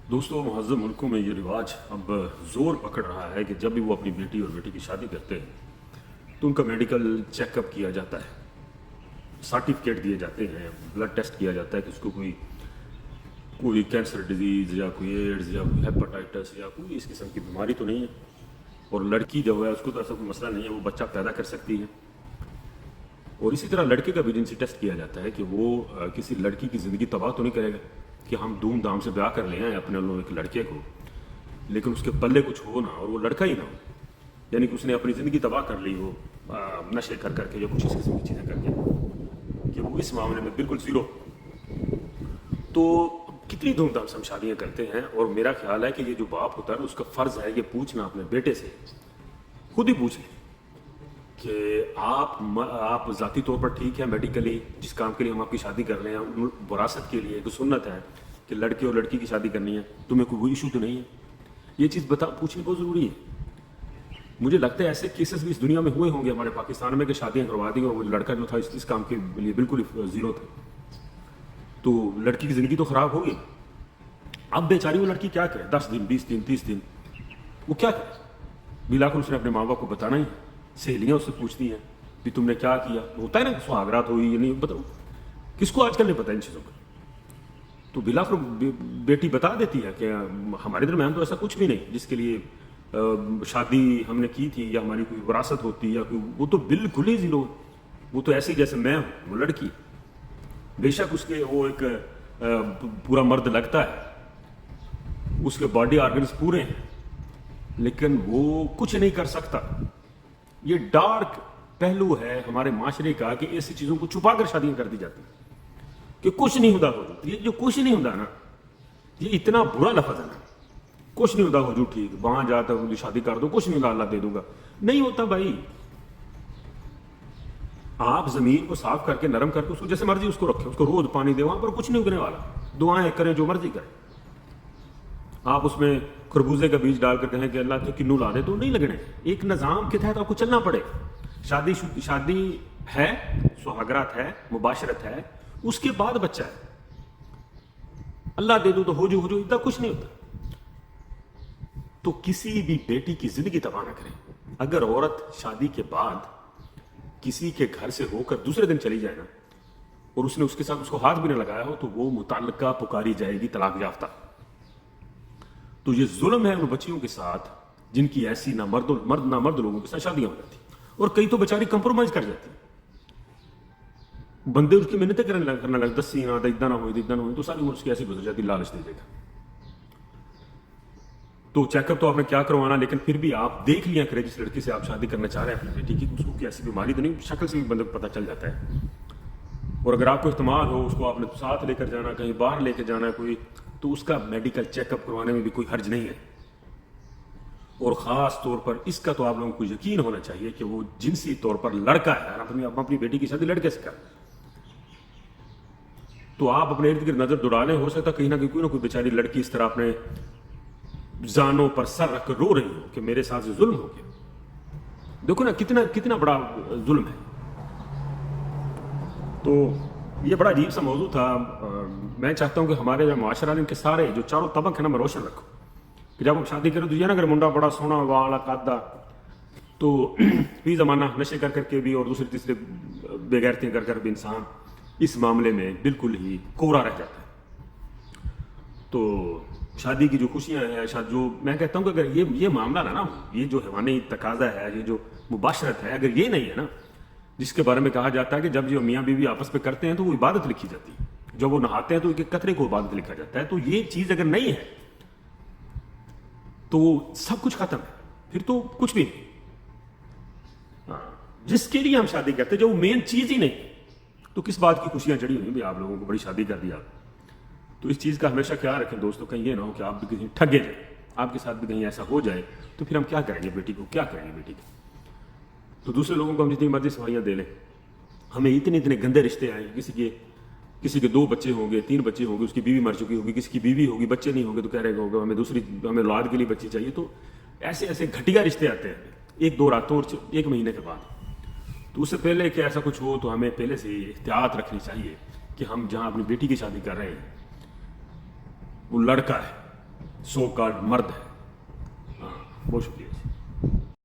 दोस्तों, महज़्ज़ब मुल्कों में ये रिवाज अब ज़ोर पकड़ रहा है कि जब भी वो अपनी बेटी और बेटी की शादी करते हैं तो उनका मेडिकल चेकअप किया जाता है, सर्टिफिकेट दिए जाते हैं, ब्लड टेस्ट किया जाता है कि उसको कोई कोई कैंसर डिजीज़ या कोई एड्स या कोई हेपेटाइटिस या कोई इस किस्म की बीमारी तो नहीं है। और लड़की जो है उसको तो ऐसा कोई मसला नहीं है, वो बच्चा पैदा कर सकती है। और इसी तरह लड़के का भी जिनसे टेस्ट किया जाता है कि वो किसी लड़की की ज़िंदगी तबाह तो नहीं करेगा कि हम धूमधाम से ब्याह कर ले आए अपने लोग एक लड़के को, लेकिन उसके पल्ले कुछ हो ना और वो लड़का ही ना हो, यानी कि उसने अपनी ज़िंदगी तबाह कर ली हो नशे कर करके या कुछ इस किस्म की चीज़ें करके, कि वो इस मामले में बिल्कुल ज़ीरो। तो कितनी धूमधाम से हम शादियाँ करते हैं। और मेरा ख्याल है कि ये जो बाप होता है ना, उसका फ़र्ज़ है ये पूछना अपने बेटे से, खुद ही पूछ लें कि आप ज़ाती तौर पर ठीक है, मेडिकली जिस काम के लिए हम आपकी शादी कर रहे हैं, विरासत के लिए एक सुन्नत है कि लड़के और लड़की की शादी करनी है, तुम्हें कोई इशू तो नहीं है। ये चीज़ पूछनी बहुत ज़रूरी है। मुझे लगता है ऐसे केसेस भी इस दुनिया में हुए होंगे हमारे पाकिस्तान में कि शादियाँ करवा दी और वो लड़का जो था इस काम के लिए बिल्कुल ज़ीरो था, तो लड़की की ज़िंदगी तो ख़राब होगी। अब बेचारी वो लड़की क्या करे, 10 दिन 20 दिन 30 दिन वो क्या करे, बिलाकुल उसने अपने माँ बाप को बताना ही। सहेलियाँ उससे पूछती हैं कि तुमने क्या किया, होता है ना सुहागरात हुई या नहीं, बताओ किसको आजकल नहीं पता इन चीज़ों का। तो बिलाकुल बेटी बता देती है कि हमारे दरम्यान तो ऐसा कुछ भी नहीं जिसके लिए शादी हमने की थी या हमारी कोई विरासत होती या कोई, वो तो बिल्कुल ही ज़ीरो। वो तो ऐसे ही जैसे मैं हूँ, वो लड़की बेशक उसके वो एक पूरा मर्द लगता है, उसके बॉडी ऑर्गन्स पूरे हैं, लेकिन वो कुछ नहीं कर सकता। ये डार्क पहलू है हमारे माशरे का कि ऐसी चीज़ों को छुपा कर शादियाँ कर दी जाती हैं कि कुछ नहीं होता हुजूर। ये जो कुछ नहीं होता ना, ये इतना बुरा लफ्ज़ है ना, कुछ नहीं होता हुजूर, ठीक वहाँ जाता मुझे शादी कर दो, कुछ नहीं होता, अल्लाह दे दूंगा। नहीं होता भाई। आप ज़मीन को साफ करके नरम करके उसको जैसे मर्जी उसको रखें, उसको रोज़ पानी दे, वहाँ पर कुछ नहीं उगने वाला। दुआएं करें, जो मर्जी करें। आप उसमें खरबूजे का बीज डाल कर कहें कि अल्लाह तो किन्नू ला दे, तो नहीं लगने। एक निज़ाम के तहत आपको चलना पड़ेगा। शादी है, सुहागरात है, मुबाशरत है, उसके बाद बच्चा है। अल्लाह दे दो तो हो जो इतना कुछ नहीं होता। तो किसी भी बेटी की जिंदगी तबाह ना करें। अगर औरत शादी के बाद किसी के घर से होकर दूसरे दिन चली जाए ना, और उसने उसके साथ उसको हाथ भी ना लगाया हो, तो वो मुताल्लिका पुकारी जाएगी तलाक याफ्ता। तो ये जुल्म है उन बच्चियों के साथ जिनकी ऐसी ना मर्द लोगों के साथ शादियां हो जाती, और कई तो बेचारी कंप्रोमाइज कर जाती। बंदे उसकी मिन्नतें करने लग, दसी ना इदा ना हो, तो सारी उम्र उसकी ऐसी गुजर जाती, लालच दे देगा। तो चेकअप तो आपने क्या करवाना, लेकिन फिर भी आप देख लिया करें जिस लड़की से आप शादी करना चाह रहे हैं अपनी बेटी की, उसको ऐसी बीमारी तो नहीं, शक्ल से भी बंदे को पता चल जाता है। और अगर आपको इस्तेमाल हो, उसको आपने साथ लेकर जाना, कहीं बाहर लेकर जाना है कोई, तो उसका मेडिकल चेकअप करवाने में भी कोई हर्ज नहीं है। और ख़ास तौर पर इसका तो आप लोगों को यकीन होना चाहिए कि वो जिनसी तौर पर लड़का है, आप अपनी बेटी की शादी लड़के से कर, तो आप अपने इर्द गिर्द नजर दौड़ा लें। हो सकता कहीं ना कोई बेचारी लड़की इस तरह अपने जानों पर सर रख कर रो रही हो कि मेरे साथ से जुल्म हो गया। देखो ना कितना बड़ा जुल्म है। तो ये बड़ा अजीब सा मौजू था। मैं चाहता हूँ कि हमारे जो माशरा इनके सारे जो चारों तबक है ना, मैं रोशन रखूँ कि जब हम शादी करें तो ये ना, अगर मुंडा बड़ा सोना वाला कादा, तो भी ज़माना नशे कर करके भी और दूसरे तीसरे बेगैरतियाँ कर भी इंसान इस मामले में बिल्कुल ही कोरा रह जाता है। तो शादी की जो खुशियाँ हैं, शायद जो मैं कहता हूँ कि अगर ये मामला ना, ये जो हैवानी तकाजा है, ये जो मुबाशरत है, अगर ये नहीं है ना, जिसके बारे में कहा जाता है कि जब जो मियाँ बीवी आपस में करते हैं तो वो इबादत लिखी जाती है, जब वो नहाते हैं तो एक कतरे को इबादत लिखा जाता है, तो ये चीज़ अगर नहीं है तो सब कुछ खत्म है, फिर तो कुछ भी नहीं। जिसके लिए हम शादी करते हैं, जो मेन चीज़ ही नहीं, तो किस बात की खुशियाँ चढ़ी हुई भी आप लोगों को, बड़ी शादी कर दिया। तो इस चीज़ का हमेशा ख्याल रखें दोस्तों, कहीं ये ना हो कि आप भी कहीं ठगे जाए, आपके साथ भी कहीं ऐसा हो जाए, तो फिर हम क्या करेंगे बेटी को, क्या करेंगे बेटी को। तो दूसरे लोगों को हम जितनी मर्जी सफाइयाँ दे लें, हमें इतने गंदे रिश्ते आए, किसी के 2 बच्चे होंगे, 3 बच्चे होंगे, उसकी बीवी मर चुकी होगी, किसी की बीवी होगी, बच्चे नहीं होंगे, तो कह रहे होगा हमें औलाद के लिए बच्ची चाहिए। तो ऐसे घटिया रिश्ते आते हैं 1-2 रातों और 1 महीने के बाद। तो उससे पहले कि ऐसा कुछ हो, तो हमें पहले से एहतियात रखनी चाहिए कि हम जहाँ अपनी बेटी की शादी कर रहे हैं वो लड़का है, سو کارڈ مرد ہے. ہاں بہت شکریہ جی.